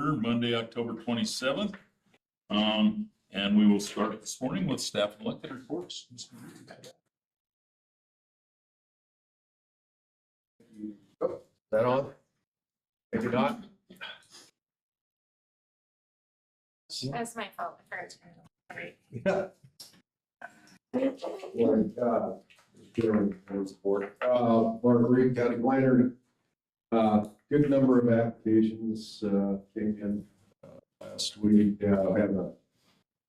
order Monday, October 27th. And we will start this morning with staff and elected reports. Oh, is that on? Maybe not. That's my fault. I forgot to turn it on. Sorry. Yeah. Marguerite County Planner, good number of applications came in last week. I have a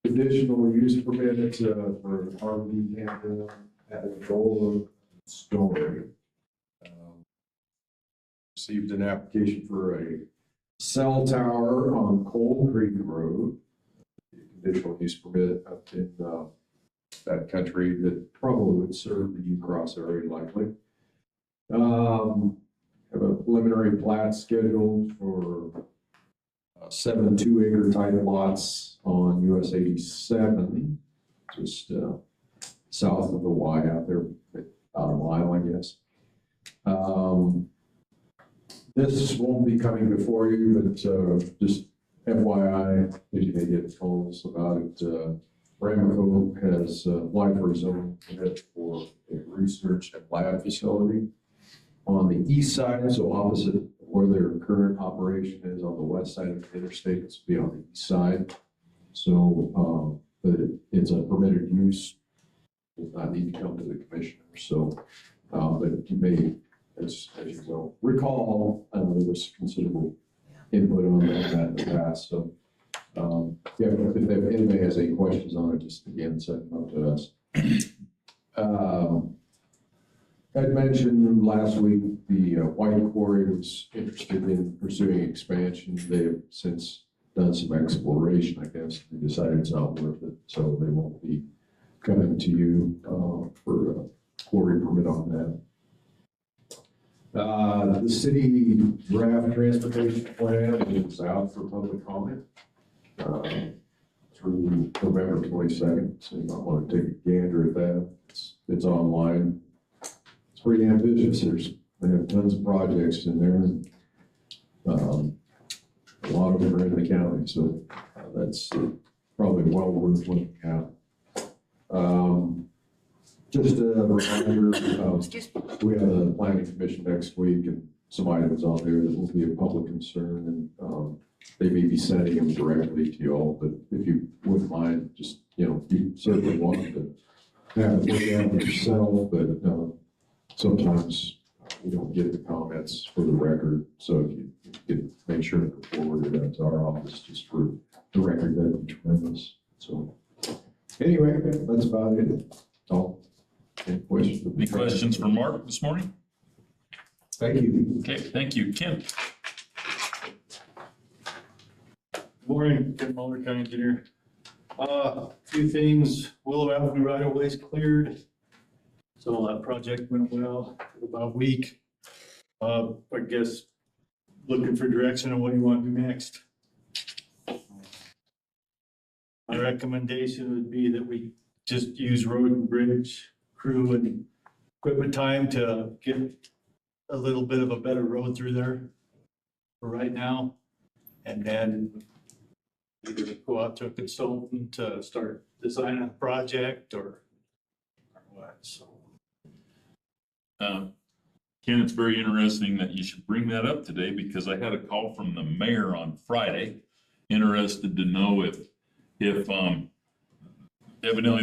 conditional use permit for an RV camper at a goal story. Received an application for a cell tower on Coal Creek Road. Conditional use permit up in that country that probably would serve the U-Cross area likely. Have a preliminary plat scheduled for 7 2-acre type lots on US 87, just south of the Y out there, about a mile, I guess. This won't be coming before you, but just FYI, if you may get calls about it, Ramaco has applied for his own permit for a research and lab facility on the east side, so opposite where their current operation is on the west side of the interstate. It's be on the east side. So, but it's a permitted use. Does not need to come to the commissioner. So, but you may, as you will recall, there was considerable input on that in the past. So, yeah, if anybody has any questions on it, just again send them up to us. I'd mentioned last week the White Quarry was interested in pursuing expansion. They've since done some exploration, I guess. They decided it's not worth it, so they won't be coming to you for a quarry permit on that. The city draft transportation plan is out for public comment through November 22nd, so you might want to take a gander at that. It's online. It's pretty ambitious. They have tons of projects in there, and a lot of them are in the county, so that's probably well worth looking at. Just a reminder, we have a planning commission next week, and some items on there that will be of public concern, and they may be sending them directly to you all, but if you wouldn't mind, just, you certainly want to have it look at it yourself, but sometimes we don't get the comments for the record, so if you could make sure to forward it to our office just for the record, that'd be tremendous. So anyway, that's about it. That's all. Any questions? Any questions for Mark this morning? Thank you. Okay, thank you. Ken? Good morning, Ken Mulder, County Engineer. A few things. Willow Avenue right of way is cleared. So that project went well for about a week. I guess looking for direction on what you want to do next. My recommendation would be that we just use road and bridge crew and equipment time to get a little bit of a better road through there for right now. And then either go out to a consultant to start designing a project or what, so. Ken, it's very interesting that you should bring that up today, because I had a call from the mayor on Friday, interested to know if evidently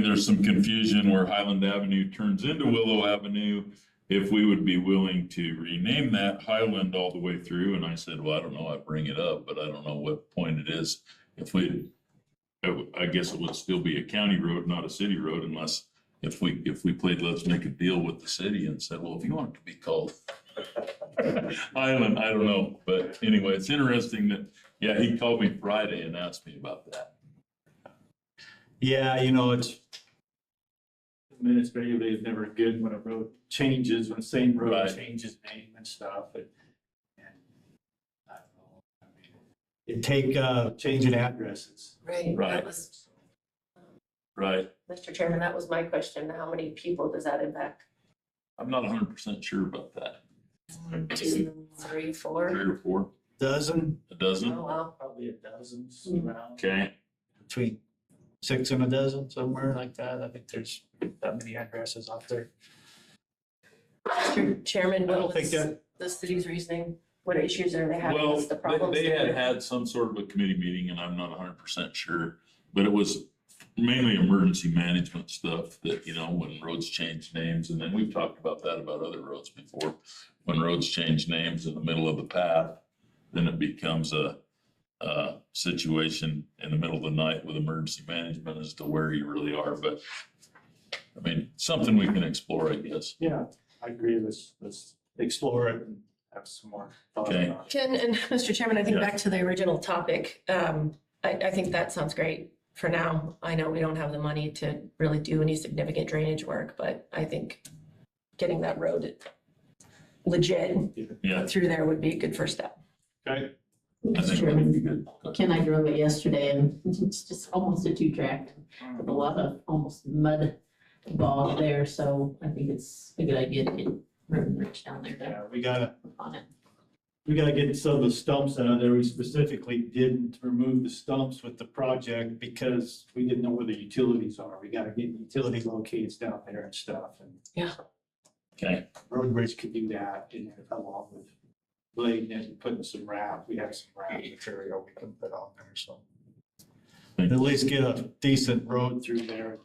there's some confusion where Highland Avenue turns into Willow Avenue, if we would be willing to rename that Highland all the way through. And I said, well, I don't know, I'd bring it up, but I don't know what point it is. I guess it would still be a county road, not a city road, unless if we played let's make a deal with the city and said, well, if you want it to be called Highland, I don't know. But anyway, it's interesting that, yeah, he called me Friday and asked me about that. Yeah, it's administratively, it's never good when a road changes, when the same road Right. changes name and stuff. And I don't know. I mean, it'd take changing addresses. Right. Right. That was, Right. Mr. Chairman, that was my question. How many people does that impact? I'm not 100% sure about that. 1, 2, 3, 4. 3 or 4. dozen, A dozen? Oh, wow. probably a dozen around, Okay, between 6 and a dozen, somewhere like that. I think there's that many addresses out there. Mr. Chairman, I what don't think was that, the city's reasoning? What issues are they having? well, What's the problems? they that they're- had some sort of a committee meeting and I'm not 100% sure. But it was mainly emergency management stuff that, when roads change names, and then we've talked about that about other roads before. When roads change names in the middle of the path, then it becomes a situation in the middle of the night with emergency management as to where you really are. But I mean, something we can explore, I guess. yeah, I agree. Let's explore it and have some more thoughts Okay. about it. Ken and Mr. Chairman, I think Yeah. back to the original topic, I think that sounds great for now. I know we don't have the money to really do any significant drainage work, but I think getting that road legit Yeah, through there would be a good first step. Okay, I think that would be good. Ken, I drove it yesterday and it's just almost a 2-track with a lot of almost mud bog there, so I think it's a good idea to get Road and Bridge down there to yeah, we gotta work on it. get some of the stumps out of there. We specifically didn't remove the stumps with the project because we didn't know where the utilities are. We gotta get utility locates down there and stuff, and Okay, Road and Bridge could do that, and along with blading it and putting some wrap, we have some wrap material we can put on there, so. At least get a decent road through there.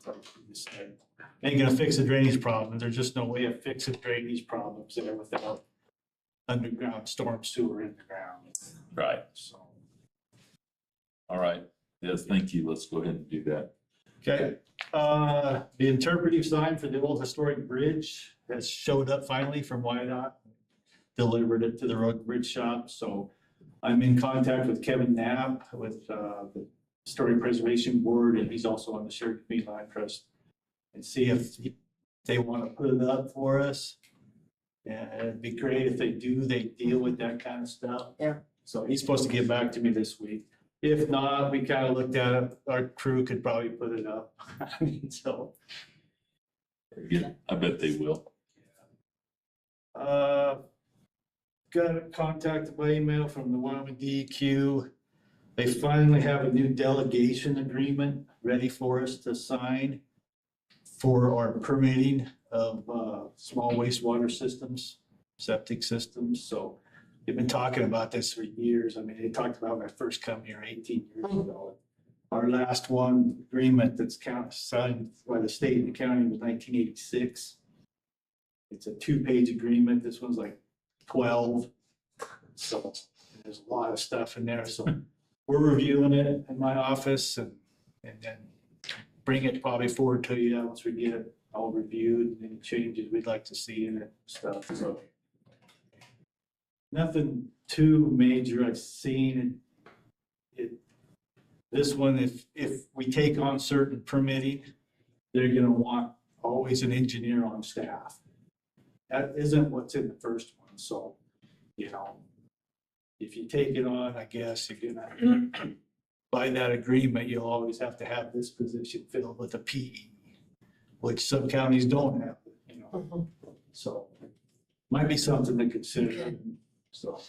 Ain't gonna fix the drainage problem. There's just no way of fixing drainage problems there without underground storm sewer in the ground, right. so. All right. Yes, thank you. Let's go ahead and do that. Okay, the interpretive sign for the old historic bridge has showed up finally from YDOT. Delivered it to the road and bridge shop, so I'm in contact with Kevin Knapp with the Historic Preservation Board, and he's also on the Shared Community Land Trust. And see if they want to put it up for us. And it'd be great if they do, they deal with that kind of stuff. Yeah. So he's supposed to get back to me this week. If not, we kind of looked at it, our crew could probably put it up. I mean, so. Very good. I bet they will. Got a contact by email from the Wyoming DEQ. They finally have a new delegation agreement ready for us to sign for our permitting of small wastewater systems, septic systems. So they've been talking about this for years. I mean, they talked about when I first come here 18 years ago. Our last one agreement that's signed by the state and the county was 1986. It's a 2-page agreement. This one's like 12. So there's a lot of stuff in there. So we're reviewing it in my office and then bring it probably forward to you once we get it all reviewed and any changes we'd like to see in it and stuff. So nothing too major I've seen. This one, if we take on certain permitting, they're gonna want always an engineer on staff. That isn't what's in the first one, so, if you take it on, I guess you're gonna, by that agreement, you'll always have to have this position filled with a PE, which some counties don't have, so might be something to consider, so.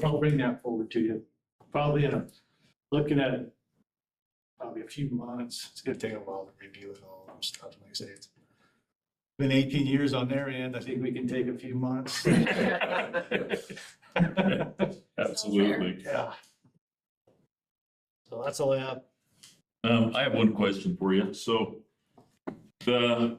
I'll bring that forward to you, probably looking at it, probably a few months. It's gonna take a while to review it all and stuff. Like I say, it's been 18 years on their end. I think we can take a few months. Absolutely. Yeah. So that's all I have. I have one question for you. So the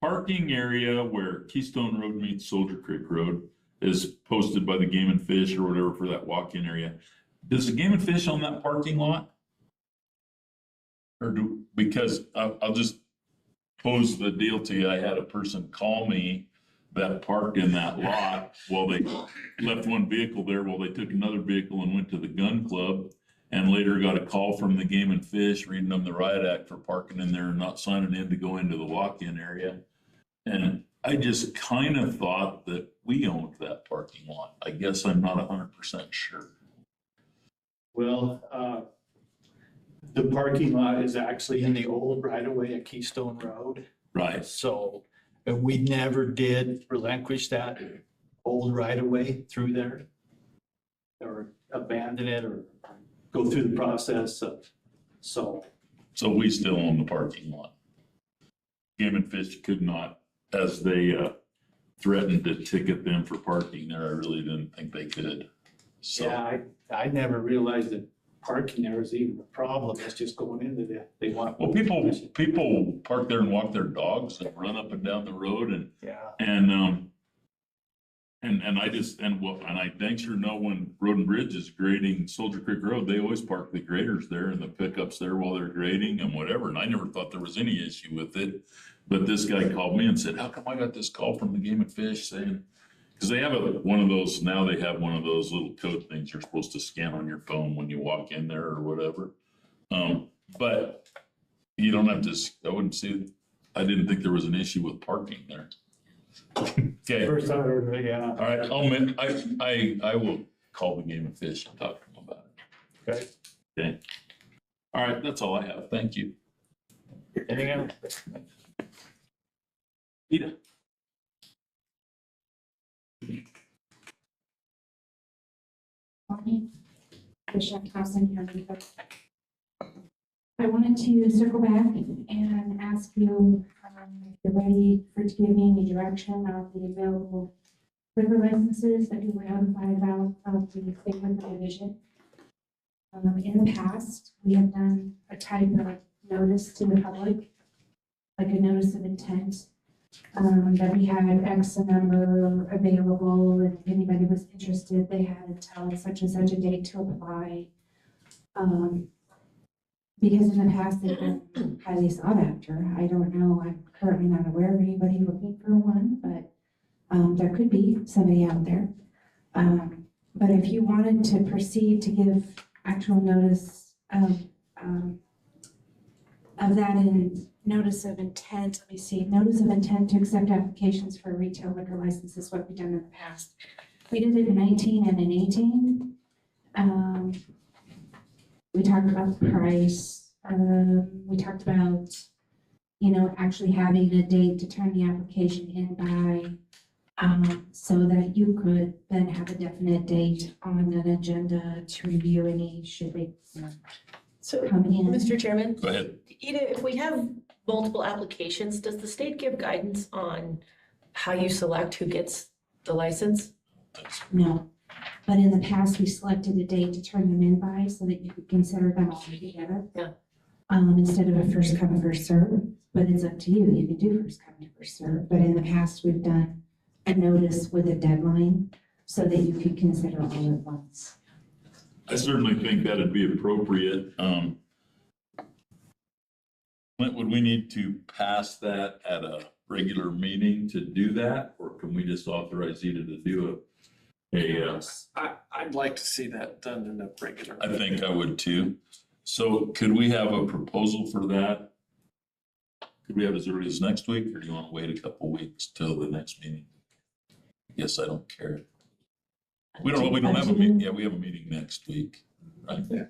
parking area where Keystone Road meets Soldier Creek Road is posted by the Game and Fish or whatever for that walk-in area. Does the Game and Fish own that parking lot? Or because I'll just pose the deal to you. I had a person call me that parked in that lot while they left one vehicle there while they took another vehicle and went to the gun club. And later got a call from the Game and Fish reading them the riot act for parking in there and not signing in to go into the walk-in area. And I just kind of thought that we owned that parking lot. I guess I'm not 100% sure. Well, the parking lot is actually in the old right-of-way at Keystone Road. Right. So we never did relinquish that old right-of-way through there. or abandon it or go through the process of, so. So we still own the parking lot. Game and Fish could not, as they threatened to ticket them for parking there, I really didn't think they could. So, Yeah, I never realized that parking there was even a problem. It's just going into they want. well, people park there and walk their dogs and run up and down the road Yeah. and I just, and I dang sure know when Road and Bridge is grading Soldier Creek Road, they always park the graders there and the pickups there while they're grading and whatever. And I never thought there was any issue with it. But this guy called me and said, how come I got this call from the Game and Fish saying, because they have one of those, now they have one of those little code things you're supposed to scan on your phone when you walk in there or whatever. But you don't have to, I wouldn't see, I didn't think there was an issue with parking there. Okay. First I heard of it, yeah. All right, I will call the Game and Fish and talk to them about it. Okay. Okay. All right, that's all I have. Thank you. Anything else? Ida. Morning. Bishop Towson, County Clerk. I wanted to circle back and ask you if you're ready to give me any direction on the available liquor licenses that you were notified about of the state liquor division. In the past, we have done a type of notice to the public, like a notice of intent, that we had X number available, and if anybody was interested, they had until such and such a date to apply. Because in the past, they've been highly sought after. I don't know, I'm currently not aware of anybody looking for one, but there could be somebody out there. But if you wanted to proceed to give actual notice of that in notice of intent, let me see, notice of intent to accept applications for retail liquor licenses, what we've done in the past. We did it in 19 and in 18. We talked about the price. We talked about, actually having a date to turn the application in by, so that you could then have a definite date on an agenda to review any, should they So, come in. Mr. Chairman, Go ahead. Ida, if we have multiple applications, does the state give guidance on how you select who gets the license? No, but in the past, we selected a date to turn them in by so that you could consider them all together. Yeah. Instead of a first come, first serve, but it's up to you. You can do first come, first serve. But in the past, we've done a notice with a deadline so that you could consider all at once. I certainly think that'd be appropriate. Clint, would we need to pass that at a regular meeting to do that? Or can we just authorize Ida to do I'd like to see that done in a regular. I think I would too. So could we have a proposal for that? Could we have as early as next week, or do you want to wait a couple weeks till the next meeting? I guess I don't care. We don't have a meeting. Yeah, we have a meeting next week, right? Yeah.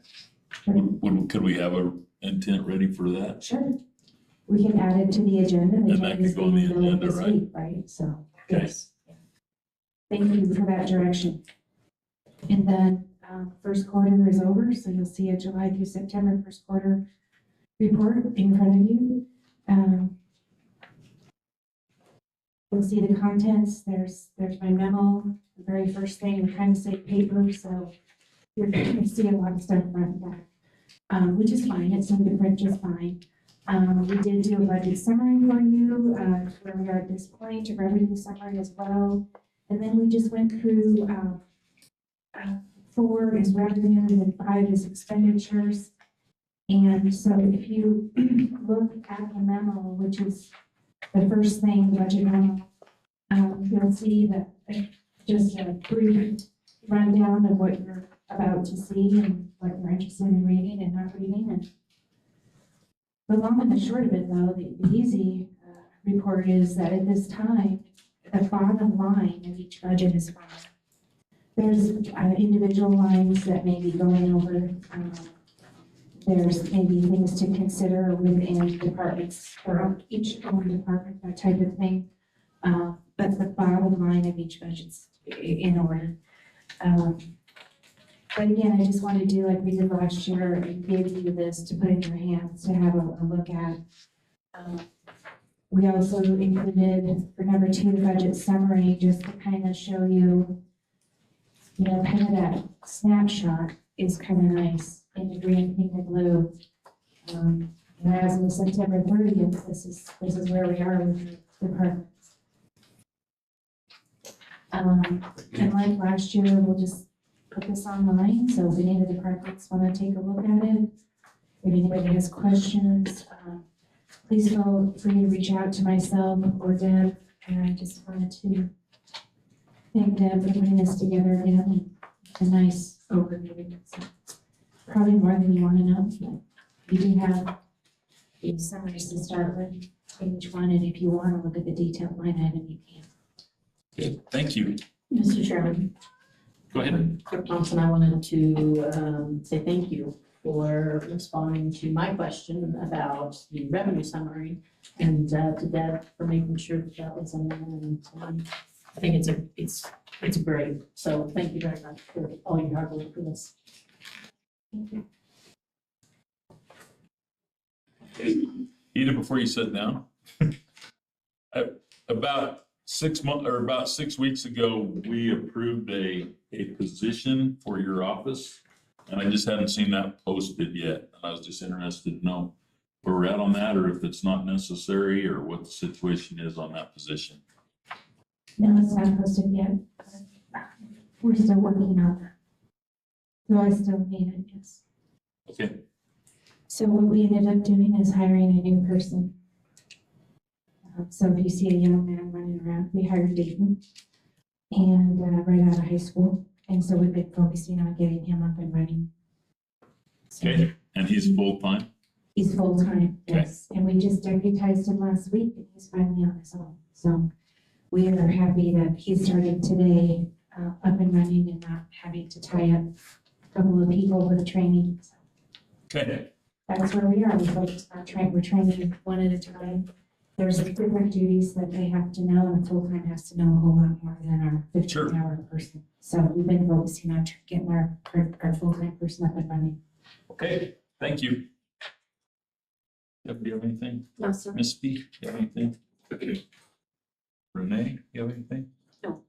Could we have a intent ready for that? Sure. We can add it to the agenda. And that could go on the agenda, right? Right, so, Okay. yes. Thank you for that direction. And then, first quarter is over, so you'll see a July through September first quarter report in front of you. You'll see the contents. There's my memo, the very first thing, we kind of say paper, so you're going to see a lot of stuff front and back, which is fine. It's in the print just fine. We did do a budget summary for you, where we are at this point, a revenue summary as well. And then we just went through 4 is revenue and 5 is expenditures. And so if you look at the memo, which is the first thing, budget memo, you'll see that just a brief rundown of what you're about to see and what you're interested in reading and not reading. And the long and the short of it, though, the easy report is that at this time, the bottom line of each budget is fine. There's individual lines that may be going over. There's maybe things to consider within departments for each own department, that type of thing. But the bottom line of each budget's in order. But again, I just want to do like we did last year and give you this to put in your hands to have a look at. We also included for number 2, the budget summary, just to kind of show you, kind of that snapshot is kind of nice in the green, pink, and blue. And as of September 30th, this is where we are with the departments. And like last year, we'll just put this online, so if any of the departments want to take a look at it, if anybody has questions, please feel free to reach out to myself or Deb, and I just wanted to thank Deb for putting this together again, a nice overview. So, probably more than you want to know, but you do have a summaries to start with, page 1, and if you want to look at the detailed line item, you can. Okay, thank you. Mr. Chairman. Go ahead. Clerk Thompson, I wanted to say thank you for responding to my question about the revenue summary, and to Deb for making sure that that was in there. And I think it's great. So thank you very much for all your hard work for this. Thank you. Eda, before you sit down, about 6 weeks ago, we approved a position for your office, and I just hadn't seen that posted yet. I was just interested to know where we're at on that, or if it's not necessary, or what the situation is on that position. No, it's not posted yet. We're still working on that. So I still need it, yes. Okay, So what we ended up doing is hiring a new person. So if you see a young man running around, we hired Dayton, and right out of high school. And so we've been focusing on getting him up and running. So okay, and he's full-time? he's full-time, Okay. yes. And we just deputized him last week, and he's finally on his own. So we are happy that he's starting today, up and running and not having to tie up a couple of people with training. So Okay, that's where we are. We're training one at a time. There's different duties that they have to know, and a full-time has to know a whole lot more than our Sure. 15-hour person. So we've been focusing on getting our full-time person up and running. okay, thank you. Deb, do you have anything? No, sir. Ms. B, you have anything? Okay. Renee, you have anything? No.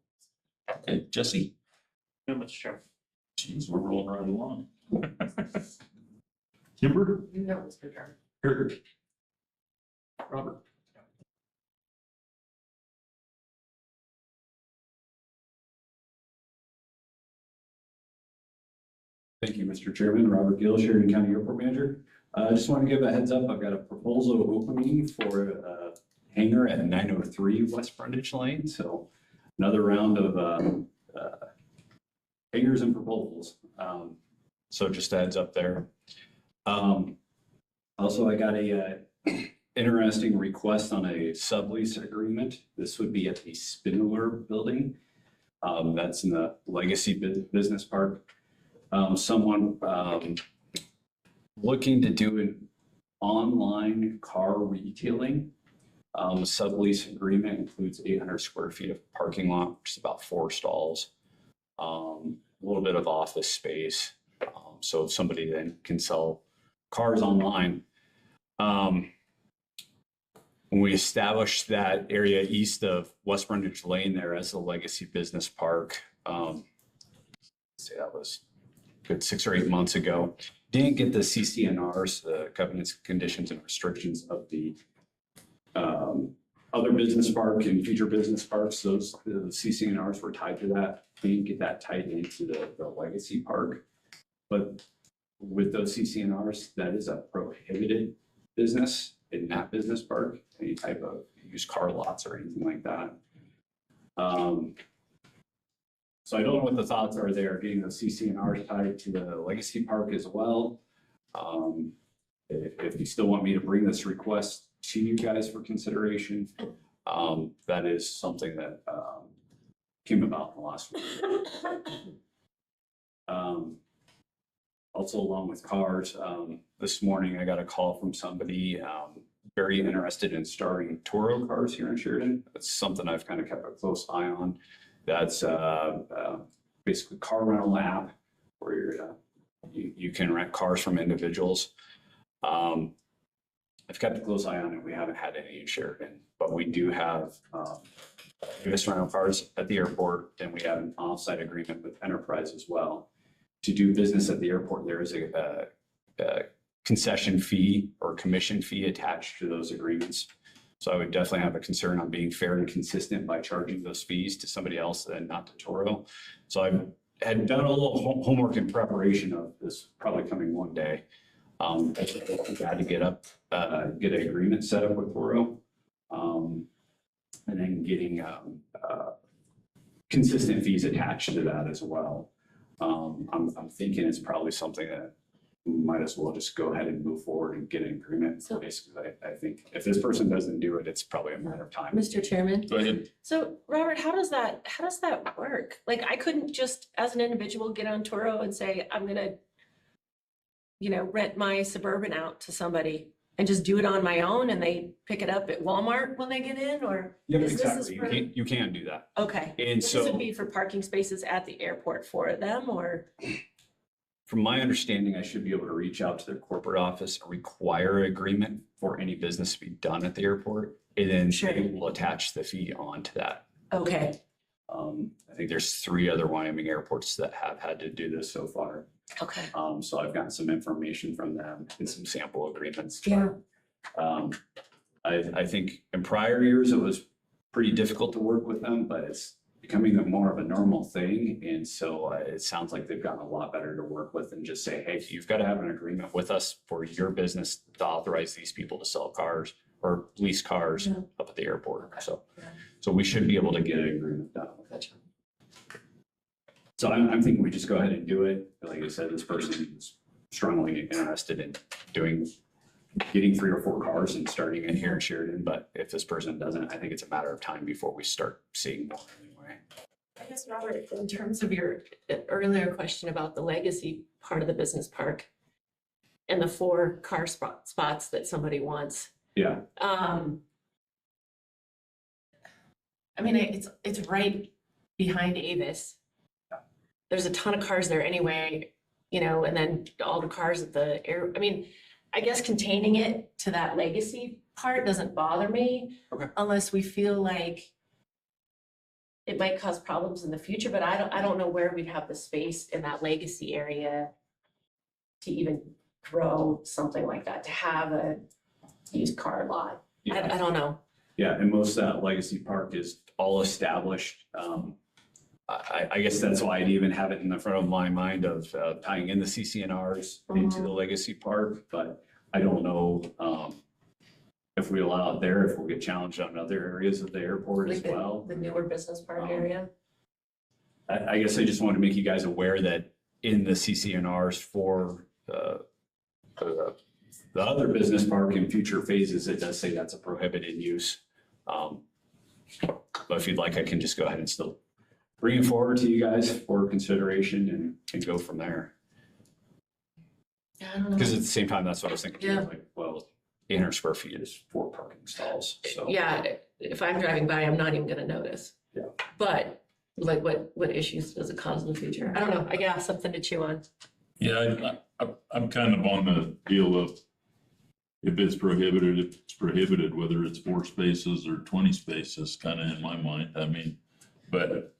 Okay, Jesse? No, Mr. Chairman. Jeez, we're rolling right along. Kimber? No, Mr. Chairman. Eric? Robert? Thank you, Mr. Chairman. Robert Gill, Sheridan County Airport Manager. I just want to give a heads up. I've got a proposal opening for a hangar at 903 West Frontage Lane. So another round of hangars and proposals. So just a heads up there. Also, I got a interesting request on a sublease agreement. This would be at the Spindler Building. That's in the Legacy Business Park. Someone looking to do an online car retailing. Sublease agreement includes 800 square feet of parking lot, which is about 4 stalls, a little bit of office space. So somebody then can sell cars online. When we established that area east of West Frontage Lane there as the Legacy Business Park, say that was good 6 or 8 months ago. Didn't get the CCNRs, the covenants, conditions, and restrictions of the other business park and future business parks. Those the CCNRs were tied to that. Didn't get that tied into the Legacy Park. But with those CCNRs, that is a prohibited business in that business park, any type of used car lots or anything like that. So I don't know what the thoughts are there, getting the CCNRs tied to the Legacy Park as well. If you still want me to bring this request to you guys for consideration, that is something that came about in the last week. Also, along with cars, this morning I got a call from somebody very interested in starting Toro cars here in Sheridan. That's something I've kind of kept a close eye on. That's basically car rental app where you can rent cars from individuals. I've kept a close eye on it. We haven't had any in Sheridan, but we do have US rental cars at the airport, and we have an offsite agreement with Enterprise as well. To do business at the airport, there is a concession fee or commission fee attached to those agreements. So I would definitely have a concern on being fair and consistent by charging those fees to somebody else and not to Toro. So I had done a little homework in preparation of this probably coming one day. I had to get an agreement set up with Toro. And then getting consistent fees attached to that as well. I'm thinking it's probably something that we might as well just go ahead and move forward and get an agreement in place. Because I think if this person doesn't do it, it's probably a matter of time. Mr. Chairman? Go ahead. So Robert, how does that work? Like, I couldn't just, as an individual, get on Turo and say, I'm gonna, rent my Suburban out to somebody and just do it on my own, and they pick it up at Walmart when they get in, or? Yep, is this exactly. You can do that. Okay. And This so would be for parking spaces at the airport for them, or? from my understanding, I should be able to reach out to their corporate office, require agreement for any business to be done at the airport, and then Sure. they will attach the fee onto that. Okay, I think there's 3 other Wyoming airports that have had to do this so far. okay. So I've gotten some information from them and some sample agreements. Yeah. I think in prior years, it was pretty difficult to work with them, but it's becoming more of a normal thing. And so it sounds like they've gotten a lot better to work with and just say, hey, you've got to have an agreement with us for your business to authorize these people to sell cars or lease cars Yeah. up at the airport. So, Yeah. so we should be able to get an agreement done. So I'm thinking we just go ahead and do it. Like I said, this person is strongly interested in getting 3 or 4 cars and starting it here in Sheridan. But if this person doesn't, I think it's a matter of time before we start seeing more anyway. I guess, Robert, in terms of your earlier question about the legacy part of the business park and the 4 car spots that somebody wants. Yeah, I mean, it's right behind Avis. There's a ton of cars there anyway, and then all the cars at the air, I guess containing it to that legacy part doesn't bother me. Okay. Unless we feel like it might cause problems in the future, but I don't know where we'd have the space in that legacy area to even grow something like that, to have a used car lot. yeah, I don't know. yeah. And most of that legacy park is all established. I guess that's why I'd even have it in the front of my mind of tying in the CCNRs into the legacy park. But I don't know if we allow it there, if we'll get challenged on other areas of the airport as Like well. the newer business park area. I guess I just wanted to make you guys aware that in the CCNRs for the other business park in future phases, it does say that's a prohibited use. But if you'd like, I can just go ahead and still bring it forward to you guys for consideration and go from there. Yeah, I don't know. Because at the same time, that's what I was thinking. Yeah. Like, well, 800 square feet is 4 parking stalls. So Yeah, if I'm driving by, I'm not even gonna notice. Yeah. But like, what issues does it cause in the future? I don't know. I got something to chew on. Yeah, I'm kind of on the deal of if it's prohibited, whether it's 4 spaces or 20 spaces, kind of in my mind. But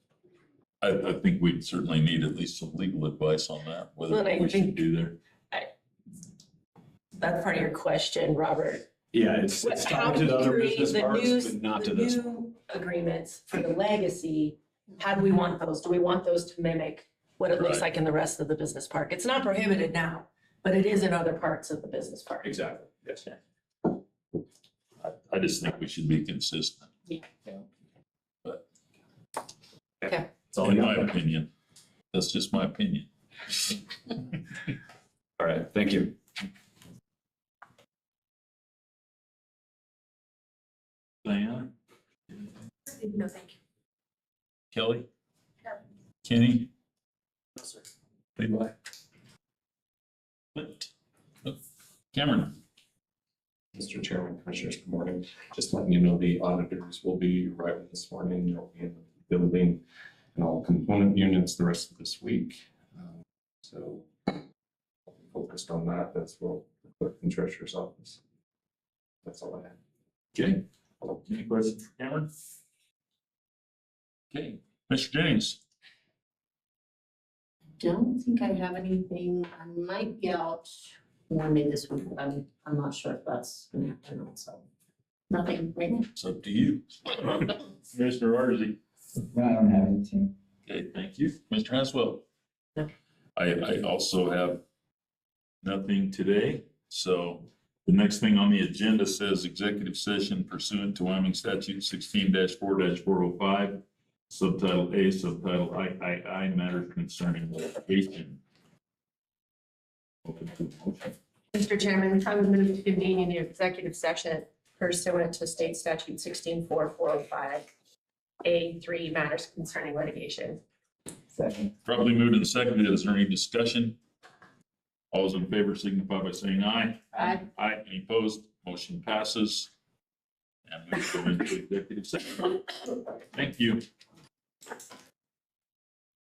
I think we'd certainly need at least some legal advice on that, whether Well, I we should think- do there. That's part of your question, Robert. yeah, it's How tied do to the we other create business the parks, new, but not the to this. new agreements for the legacy? How do we want those? Do we want those to mimic what it looks Right. like in the rest of the business park? It's not prohibited now, but it is in other parts of the business park. Exactly, yes. I just think we should be consistent, That's all I in my got. opinion. That's just my opinion. All right, thank you. Diana, No, thank you. Kelly? Kenny? Levi? Clint? Cameron? Mr. Chairman, Commissioners, good morning. Just letting you know, the auditors will be arriving this morning. They'll be in the building and all component units the rest of this week. So focused on that, that's what the clerk and treasurer's office. That's all I have. Okay, any questions for Cameron? Okay, Mr. Jennings, Don't think I have anything. I might be out one day this week, but I'm not sure if that's gonna happen also. Nothing right now. it's up to you. Mr. Arzy. No, I don't have anything. Okay, thank you. Mr. Haswell? No. I also have nothing today, so the next thing on the agenda says executive session pursuant to Wyoming statute 16-4-405, subtitle A, subtitle I, matters concerning litigation. Open to motion. Mr. Chairman, I would move to convene in the executive session pursuant to state statute 16-4-405, A3 matters concerning litigation. Second. Probably moved and seconded. Is there any discussion? All those in favor signify by saying aye. Aye. Aye. Any opposed? Motion passes. And we go into executive session. Thank you.